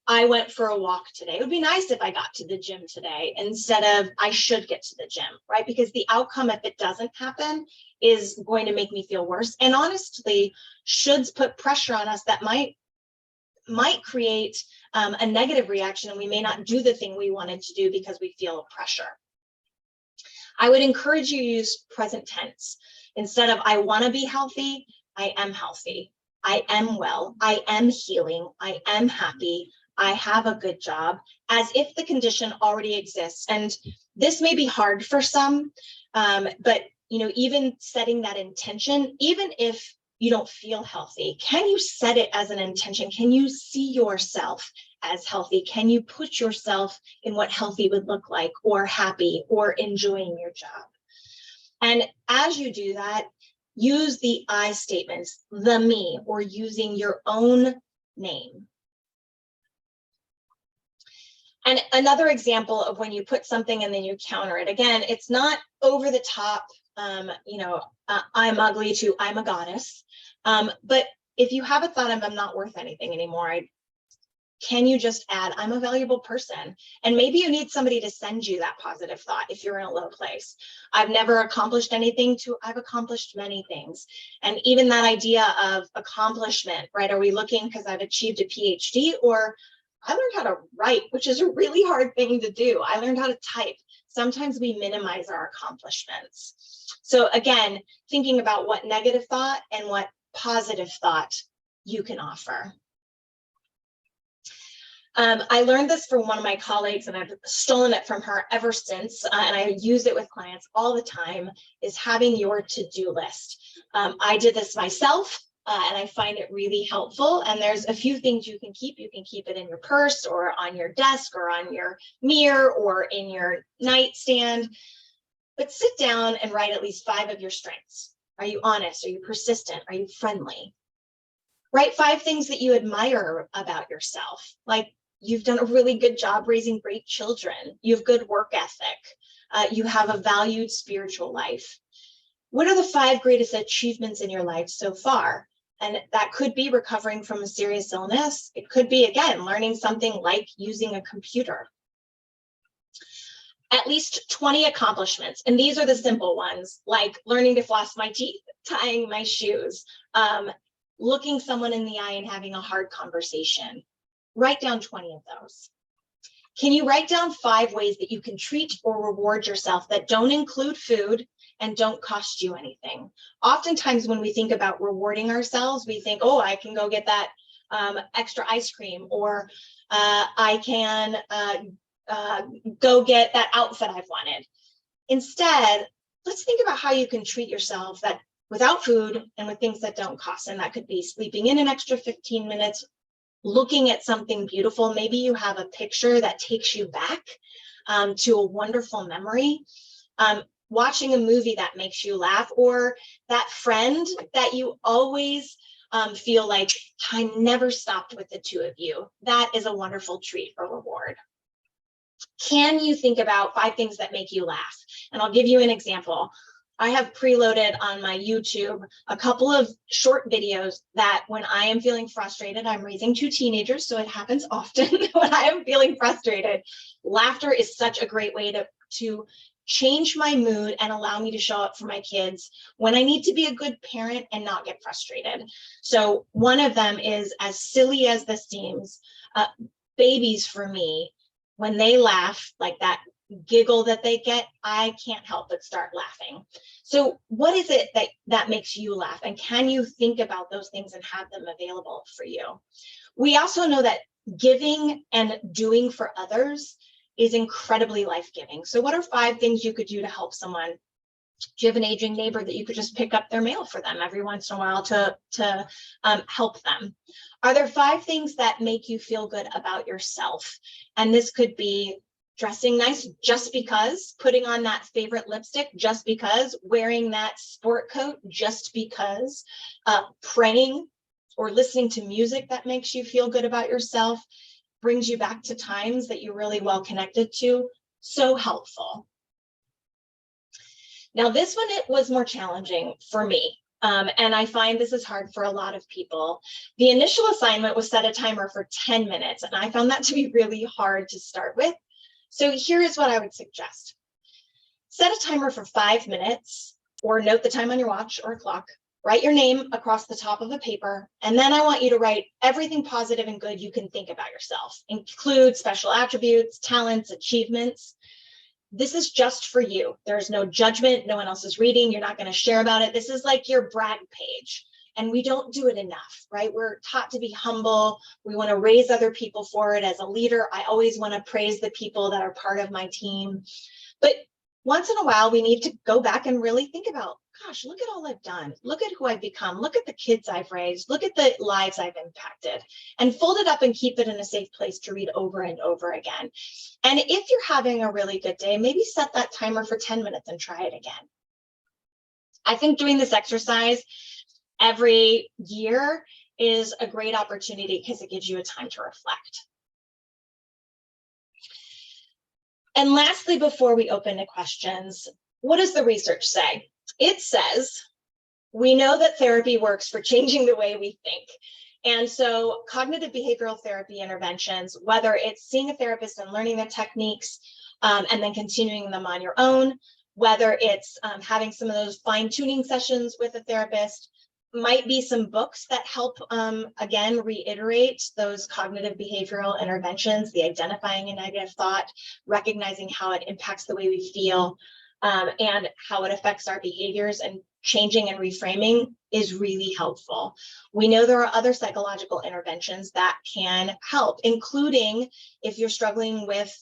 I went for a walk today. It would be nice if I got to the gym today instead of I should get to the gym, right? Because the outcome, if it doesn't happen, is going to make me feel worse. And honestly, shoulds put pressure on us that might create a negative reaction, and we may not do the thing we wanted to do because we feel pressure. I would encourage you to use present tense. Instead of I want to be healthy, I am healthy. I am well. I am healing. I am happy. I have a good job, as if the condition already exists. And this may be hard for some, but even setting that intention, even if you don't feel healthy, can you set it as an intention? Can you see yourself as healthy? Can you put yourself in what healthy would look like, or happy, or enjoying your job? And as you do that, use the I statements, the me, or using your own name. And another example of when you put something and then you counter it. Again, it's not over the top, I'm ugly to I'm a goddess. But if you have a thought of I'm not worth anything anymore, can you just add I'm a valuable person? And maybe you need somebody to send you that positive thought if you're in a low place. I've never accomplished anything to I've accomplished many things. And even that idea of accomplishment, right? Are we looking because I've achieved a PhD, or I learned how to write, which is a really hard thing to do. I learned how to type. Sometimes we minimize our accomplishments. So again, thinking about what negative thought and what positive thought you can offer. I learned this from one of my colleagues, and I've stolen it from her ever since, and I use it with clients all the time, is having your to-do list. I did this myself, and I find it really helpful. And there's a few things you can keep. You can keep it in your purse, or on your desk, or on your mirror, or in your nightstand. But sit down and write at least 5 of your strengths. Are you honest? Are you persistent? Are you friendly? Write 5 things that you admire about yourself. Like, you've done a really good job raising great children. You have good work ethic. You have a valued spiritual life. What are the 5 greatest achievements in your life so far? And that could be recovering from a serious illness. It could be, again, learning something like using a computer. At least 20 accomplishments. And these are the simple ones, like learning to floss my teeth, tying my shoes, looking someone in the eye and having a hard conversation. Write down 20 of those. Can you write down 5 ways that you can treat or reward yourself that don't include food and don't cost you anything? Oftentimes when we think about rewarding ourselves, we think, oh, I can go get that extra ice cream, or I can go get that outfit I've wanted. Instead, let's think about how you can treat yourself that without food and with things that don't cost. And that could be sleeping in an extra 15 minutes, looking at something beautiful. Maybe you have a picture that takes you back to a wonderful memory, watching a movie that makes you laugh, or that friend that you always feel like time never stopped with the 2 of you. That is a wonderful treat or reward. Can you think about 5 things that make you laugh? And I'll give you an example. I have preloaded on my YouTube a couple of short videos that when I am feeling frustrated, I'm raising 2 teenagers, so it happens often. When I am feeling frustrated, laughter is such a great way to change my mood and allow me to show up for my kids when I need to be a good parent and not get frustrated. So one of them is, as silly as this seems, babies for me, when they laugh, like that giggle that they get, I can't help but start laughing. So what is it that makes you laugh? And can you think about those things and have them available for you? We also know that giving and doing for others is incredibly life-giving. So what are 5 things you could do to help someone? Do you have an aging neighbor that you could just pick up their mail for them every once in a while to help them? Are there 5 things that make you feel good about yourself? And this could be dressing nice just because, putting on that favorite lipstick just because, wearing that sport coat just because, praying or listening to music that makes you feel good about yourself, brings you back to times that you're really well connected to. So helpful. Now, this one, it was more challenging for me. And I find this is hard for a lot of people. The initial assignment was set a timer for 10 minutes, and I found that to be really hard to start with. So here is what I would suggest. Set a timer for 5 minutes, or note the time on your watch or clock. Write your name across the top of a paper, and then I want you to write everything positive and good you can think about yourself. Include special attributes, talents, achievements. This is just for you. There's no judgment. No one else is reading. You're not going to share about it. This is like your brag page. And we don't do it enough, right? We're taught to be humble. We want to raise other people for it. As a leader, I always want to praise the people that are part of my team. But once in a while, we need to go back and really think about, gosh, look at all I've done. Look at who I've become. Look at the kids I've raised. Look at the lives I've impacted, and fold it up and keep it in a safe place to read over and over again. And if you're having a really good day, maybe set that timer for 10 minutes and try it again. I think doing this exercise every year is a great opportunity because it gives you a time to reflect. And lastly, before we open to questions, what does the research say? It says, we know that therapy works for changing the way we think. And so cognitive behavioral therapy interventions, whether it's seeing a therapist and learning the techniques and then continuing them on your own, whether it's having some of those fine-tuning sessions with a therapist, might be some books that help, again, reiterate those cognitive behavioral interventions, the identifying a negative thought, recognizing how it impacts the way we feel, and how it affects our behaviors, and changing and reframing is really helpful. We know there are other psychological interventions that can help, including if you're struggling with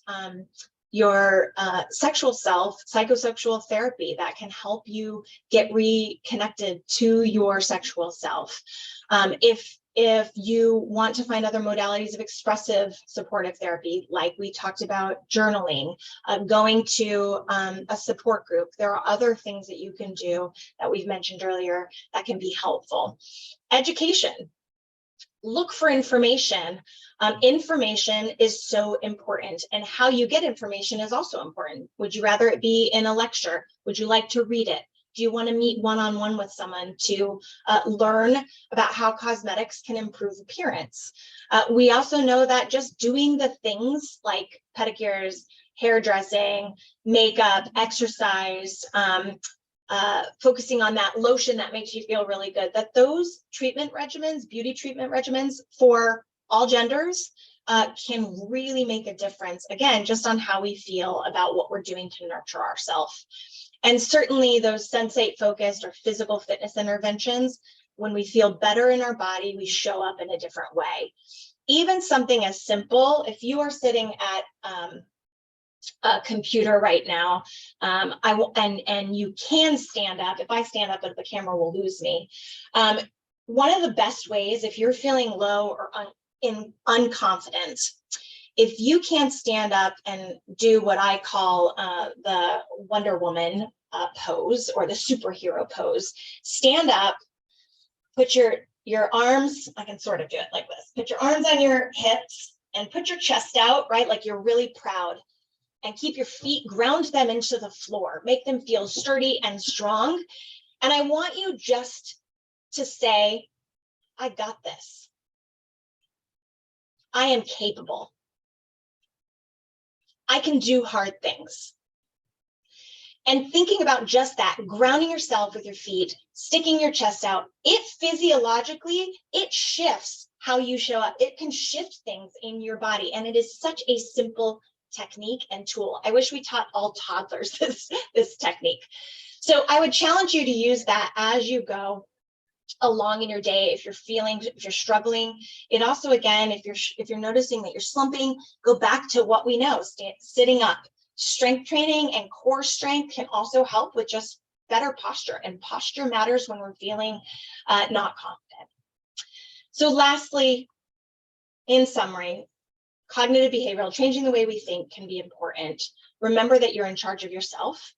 your sexual self, psychosexual therapy that can help you get reconnected to your sexual self. If you want to find other modalities of expressive supportive therapy, like we talked about journaling, going to a support group, there are other things that you can do that we've mentioned earlier that can be helpful. Education. Look for information. Information is so important, and how you get information is also important. Would you rather it be in a lecture? Would you like to read it? Do you want to meet one-on-one with someone to learn about how cosmetics can improve appearance? We also know that just doing the things like pedicures, hairdressing, makeup, exercise, focusing on that lotion that makes you feel really good, that those treatment regimens, beauty treatment regimens for all genders can really make a difference, again, just on how we feel about what we're doing to nurture ourselves. And certainly those sensate focused or physical fitness interventions, when we feel better in our body, we show up in a different way. Even something as simple, if you are sitting at a computer right now, and you can stand up. If I stand up, the camera will lose me. One of the best ways, if you're feeling low or unconfident, if you can't stand up and do what I call the Wonder Woman pose, or the superhero pose, stand up, put your arms, I can sort of do it like this, put your arms on your hips and put your chest out, right, like you're really proud, and keep your feet, ground them into the floor, make them feel sturdy and strong. And I want you just to say, I got this. I am capable. I can do hard things. And thinking about just that, grounding yourself with your feet, sticking your chest out, it physiologically, it shifts how you show up. It can shift things in your body. And it is such a simple technique and tool. I wish we taught all toddlers this technique. So I would challenge you to use that as you go along in your day. If you're struggling, it also, again, if you're noticing that you're slumping, go back to what we know, sitting up. Strength training and core strength can also help with just better posture, and posture matters when we're feeling not confident. So lastly, in summary, cognitive behavioral, changing the way we think, can be important. Remember that you're in charge of yourself.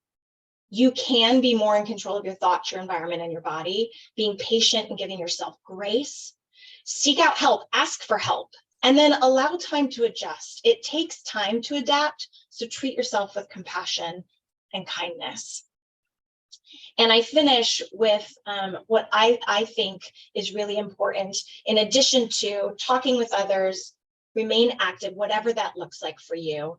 You can be more in control of your thoughts, your environment, and your body. Being patient and giving yourself grace. Seek out help, ask for help, and then allow time to adjust. It takes time to adapt, so treat yourself with compassion and kindness. And I finish with what I think is really important, in addition to talking with others, remain active, whatever that looks like for you.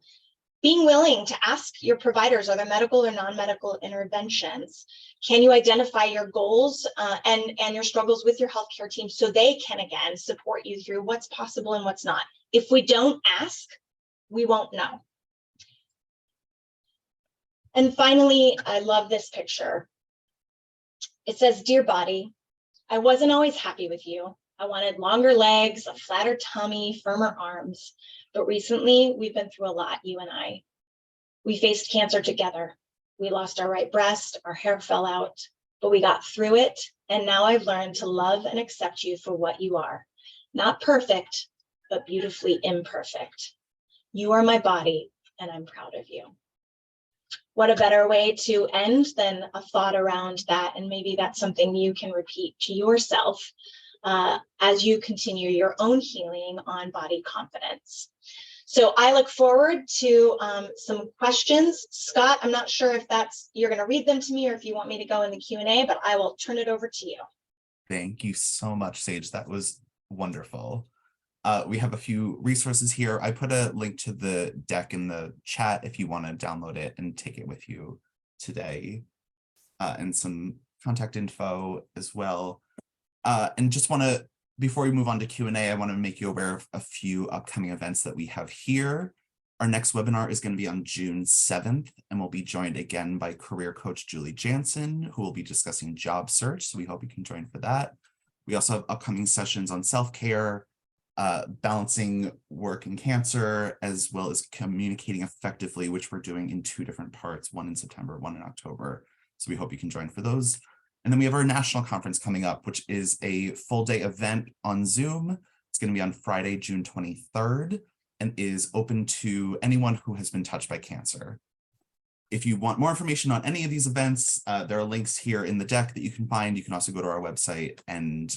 Being willing to ask your providers, are there medical or non-medical interventions? Can you identify your goals and your struggles with your healthcare team so they can, again, support you through what's possible and what's not? If we don't ask, we won't know. And finally, I love this picture. It says, "Dear body, I wasn't always happy with you. I wanted longer legs, a flatter tummy, firmer arms. But recently, we've been through a lot, you and I. We faced cancer together. We lost our right breast, our hair fell out, but we got through it. And now I've learned to love and accept you for what you are. Not perfect, but beautifully imperfect. You are my body, and I'm proud of you." What a better way to end than a thought around that. And maybe that's something you can repeat to yourself as you continue your own healing on body confidence. So I look forward to some questions. Scott, I'm not sure if you're going to read them to me or if you want me to go in the Q&A, but I will turn it over to you. Thank you so much, Sage. That was wonderful. We have a few resources here. I put a link to the deck in the chat if you want to download it and take it with you today, and some contact info as well. And just want to, before we move on to Q&A, I want to make you aware of a few upcoming events that we have here. Our next webinar is going to be on June 7th, and we'll be joined again by career coach Julie Jansen, who will be discussing job search. So we hope you can join for that. We also have upcoming sessions on self-care, balancing work and cancer, as well as communicating effectively, which we're doing in 2 different parts, one in September, one in October. So we hope you can join for those. And then we have our national conference coming up, which is a full day event on Zoom. It's going to be on Friday, June 23rd, and is open to anyone who has been touched by cancer. If you want more information on any of these events, there are links here in the deck that you can find. You can also go to our website and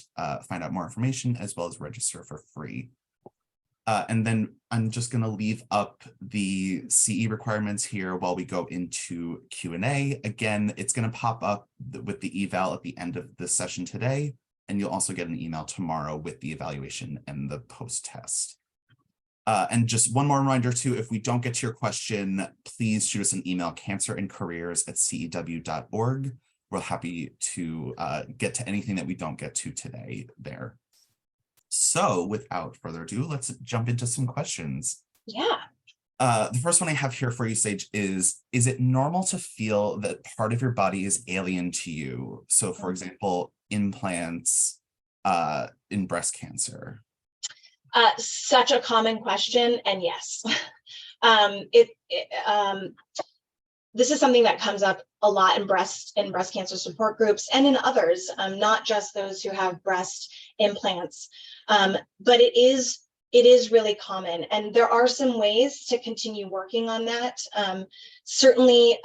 find out more information, as well as register for free. And then I'm just going to leave up the CE requirements here while we go into Q&A. Again, it's going to pop up with the eval at the end of the session today, and you'll also get an email tomorrow with the evaluation and the post-test. And just one more reminder too, if we don't get to your question, please shoot us an email, cancerandcareers@cew.org. We're happy to get to anything that we don't get to today there. So without further ado, let's jump into some questions. Yeah. The first one I have here for you, Sage, is it normal to feel that part of your body is alien to you? So for example, implants in breast cancer. Such a common question, and yes. This is something that comes up a lot in breast cancer support groups and in others, not just those who have breast implants. But it is really common, and there are some ways to continue working on that. Certainly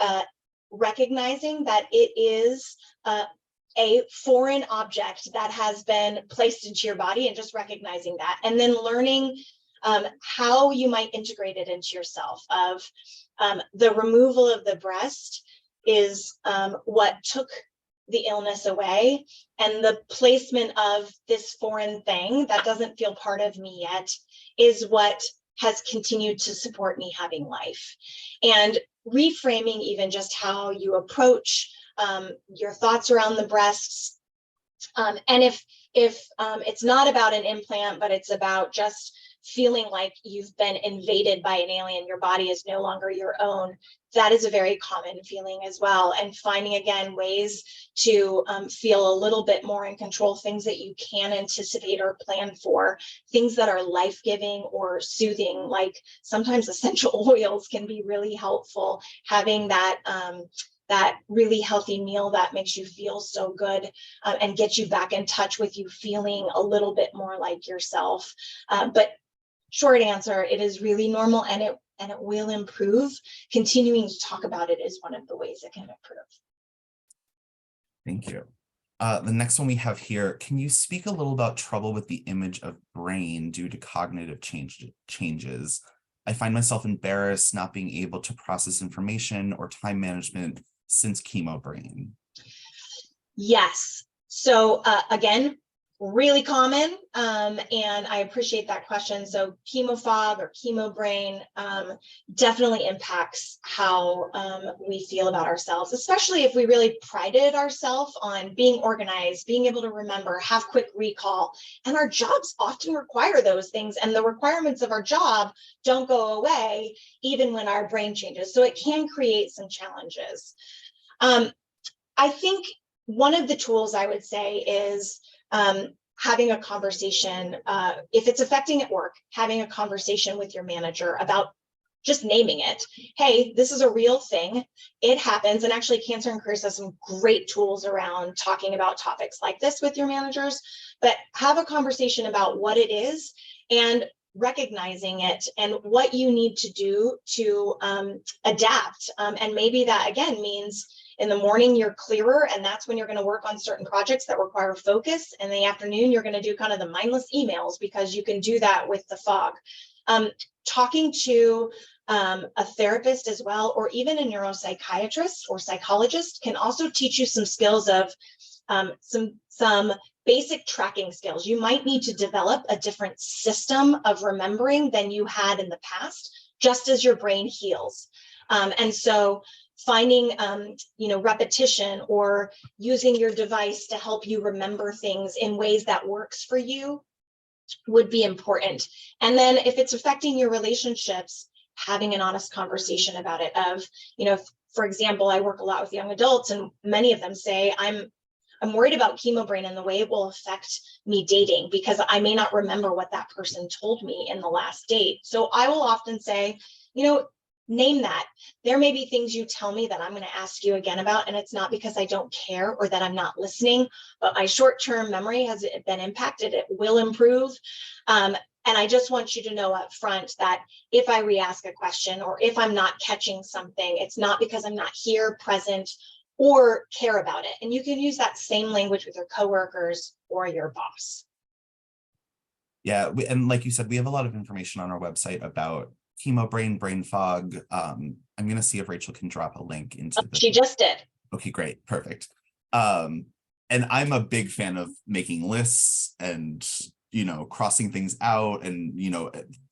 recognizing that it is a foreign object that has been placed into your body, and just recognizing that, and then learning how you might integrate it into yourself. The removal of the breast is what took the illness away, and the placement of this foreign thing that doesn't feel part of me yet is what has continued to support me having life. And reframing even just how you approach your thoughts around the breasts. And if it's not about an implant, but it's about just feeling like you've been invaded by an alien, your body is no longer your own, that is a very common feeling as well. And finding, again, ways to feel a little bit more in control, things that you can anticipate or plan for, things that are life-giving or soothing, like sometimes essential oils can be really helpful. Having that really healthy meal that makes you feel so good and gets you back in touch with you feeling a little bit more like yourself. But short answer, it is really normal, and it will improve. Continuing to talk about it is one of the ways it can improve. Thank you. The next one we have here, can you speak a little about trouble with the image of brain due to cognitive changes? I find myself embarrassed not being able to process information or time management since chemo brain. Yes. So again, really common, and I appreciate that question. So chemo fog or chemo brain definitely impacts how we feel about ourselves, especially if we really prided ourselves on being organized, being able to remember, have quick recall. And our jobs often require those things, and the requirements of our job don't go away even when our brain changes. So it can create some challenges. I think one of the tools I would say is having a conversation, if it's affecting at work, having a conversation with your manager about just naming it. Hey, this is a real thing. It happens. And actually, Cancer and Careers has some great tools around talking about topics like this with your managers, but have a conversation about what it is and recognizing it and what you need to do to adapt. And maybe that, again, means in the morning, you're clearer, and that's when you're going to work on certain projects that require focus. In the afternoon, you're going to do kind of the mindless emails because you can do that with the fog. Talking to a therapist as well, or even a neuropsychiatrist or psychologist, can also teach you some skills of some basic tracking skills. You might need to develop a different system of remembering than you had in the past, just as your brain heals. And so finding repetition or using your device to help you remember things in ways that works for you would be important. And then if it's affecting your relationships, having an honest conversation about it of, for example, I work a lot with young adults, and many of them say, I'm worried about chemo brain and the way it will affect me dating, because I may not remember what that person told me in the last date. So I will often say, name that. There may be things you tell me that I'm going to ask you again about, and it's not because I don't care or that I'm not listening, but my short-term memory has been impacted. It will improve. And I just want you to know up front that if I re-ask a question or if I'm not catching something, it's not because I'm not here, present, or care about it. And you can use that same language with your coworkers or your boss. Yeah, and like you said, we have a lot of information on our website about chemo brain, brain fog. I'm going to see if Rachel can drop a link into the. She just did. Okay, great, perfect. And I'm a big fan of making lists and crossing things out and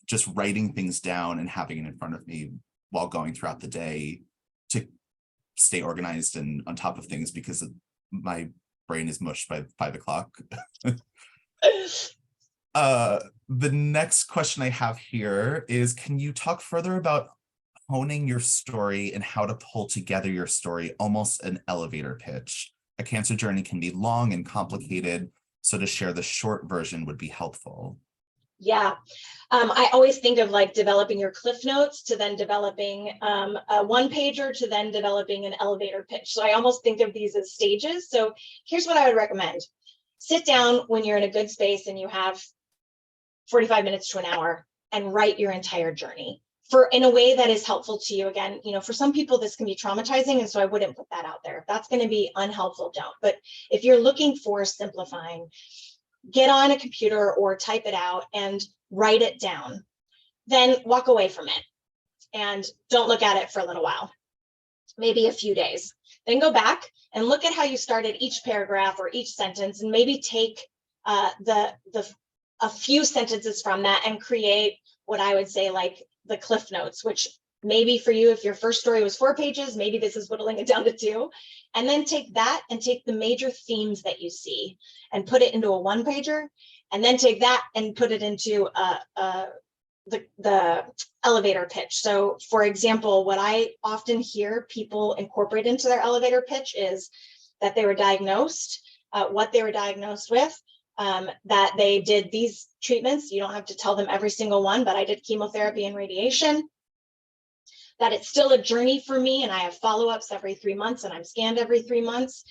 just writing things down and having it in front of me while going throughout the day to stay organized and on top of things, because my brain is mush by 5 o'clock. The next question I have here is, can you talk further about honing your story and how to pull together your story, almost an elevator pitch? A cancer journey can be long and complicated, so to share the short version would be helpful. Yeah, I always think of like developing your cliff notes to then developing a one-pager to then developing an elevator pitch. So I almost think of these as stages. So here's what I would recommend. Sit down when you're in a good space and you have 45 minutes to an hour and write your entire journey in a way that is helpful to you. Again, for some people this can be traumatizing, and so I wouldn't put that out there. If that's going to be unhelpful, don't. But if you're looking for simplifying, get on a computer or type it out and write it down. Then walk away from it and don't look at it for a little while, maybe a few days. Then go back and look at how you started each paragraph or each sentence, and maybe take a few sentences from that and create what I would say like the cliff notes, which maybe for you, if your first story was 4 pages, maybe this is whittling it down to 2. And then take that and take the major themes that you see and put it into a 1-pager, and then take that and put it into the elevator pitch. So for example, what I often hear people incorporate into their elevator pitch is that they were diagnosed, what they were diagnosed with, that they did these treatments. You don't have to tell them every single one, but I did chemotherapy and radiation. That it's still a journey for me, and I have follow-ups every 3 months, and I'm scanned every 3 months.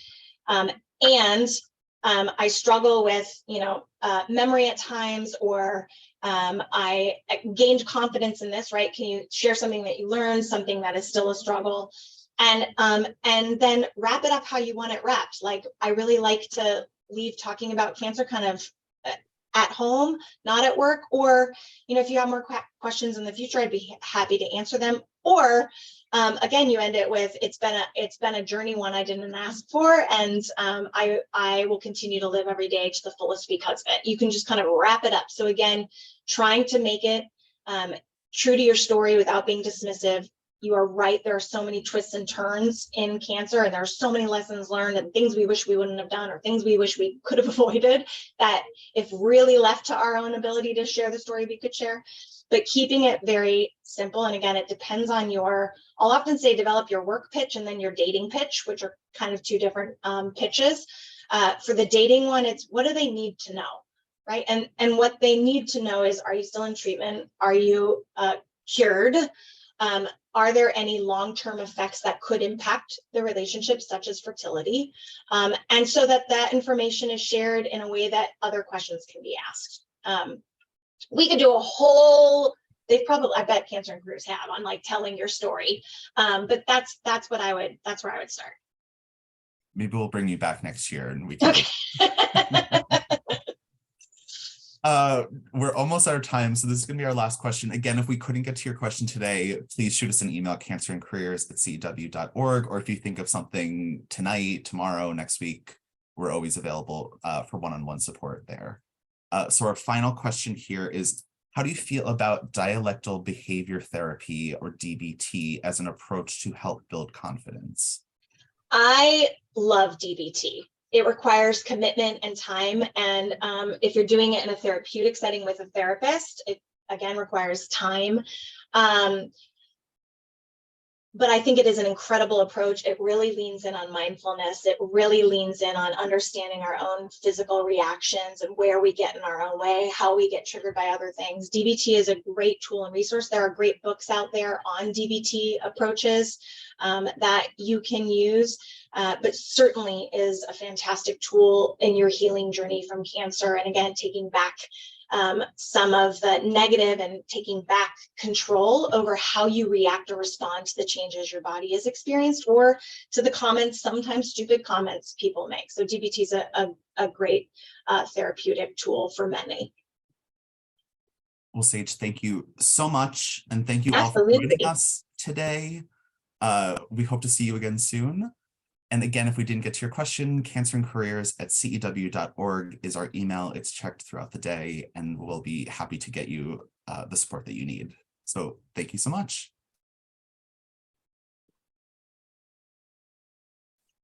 And I struggle with, memory at times, or I gained confidence in this, right? Can you share something that you learned, something that is still a struggle? And then wrap it up how you want it wrapped. Like, I really like to leave talking about cancer kind of at home, not at work, or, if you have more questions in the future, I'd be happy to answer them. Or again, you end it with, it's been a journey, one I didn't ask for, and I will continue to live every day to the fullest because of it. You can just kind of wrap it up. So again, trying to make it true to your story without being dismissive. You are right. There are so many twists and turns in cancer, and there are so many lessons learned and things we wish we wouldn't have done, or things we wish we could have avoided, that if really left to our own ability to share the story, we could share. But keeping it very simple. And again, it depends on I'll often say develop your work pitch and then your dating pitch, which are kind of two different pitches. For the dating one, it's what do they need to know, right? And what they need to know is, are you still in treatment? Are you cured? Are there any long-term effects that could impact the relationship, such as fertility? And so that information is shared in a way that other questions can be asked. We could do a whole, I bet Cancer and Careers have, on like telling your story. But that's where I would start. Maybe we'll bring you back next year and we can. Okay. We're almost out of time, so this is going to be our last question. Again, if we couldn't get to your question today, please shoot us an email, cancerandcareers@cew.org, or if you think of something tonight, tomorrow, next week, we're always available for one-on-one support there. So our final question here is, how do you feel about dialectal behavior therapy, or DBT, as an approach to help build confidence? I love DBT. It requires commitment and time. And if you're doing it in a therapeutic setting with a therapist, it again requires time. But I think it is an incredible approach. It really leans in on mindfulness. It really leans in on understanding our own physical reactions and where we get in our own way, how we get triggered by other things. DBT is a great tool and resource. There are great books out there on DBT approaches that you can use, but certainly is a fantastic tool in your healing journey from cancer. And again, taking back some of the negative and taking back control over how you react or respond to the changes your body has experienced, or to the comments, sometimes stupid comments people make. So DBT is a great therapeutic tool for many. Well, Sage, thank you so much. And thank you all for joining us today. We hope to see you again soon. And again, if we didn't get to your question, cancerandcareers@cew.org is our email. It's checked throughout the day, and we'll be happy to get you the support that you need. So thank you so much.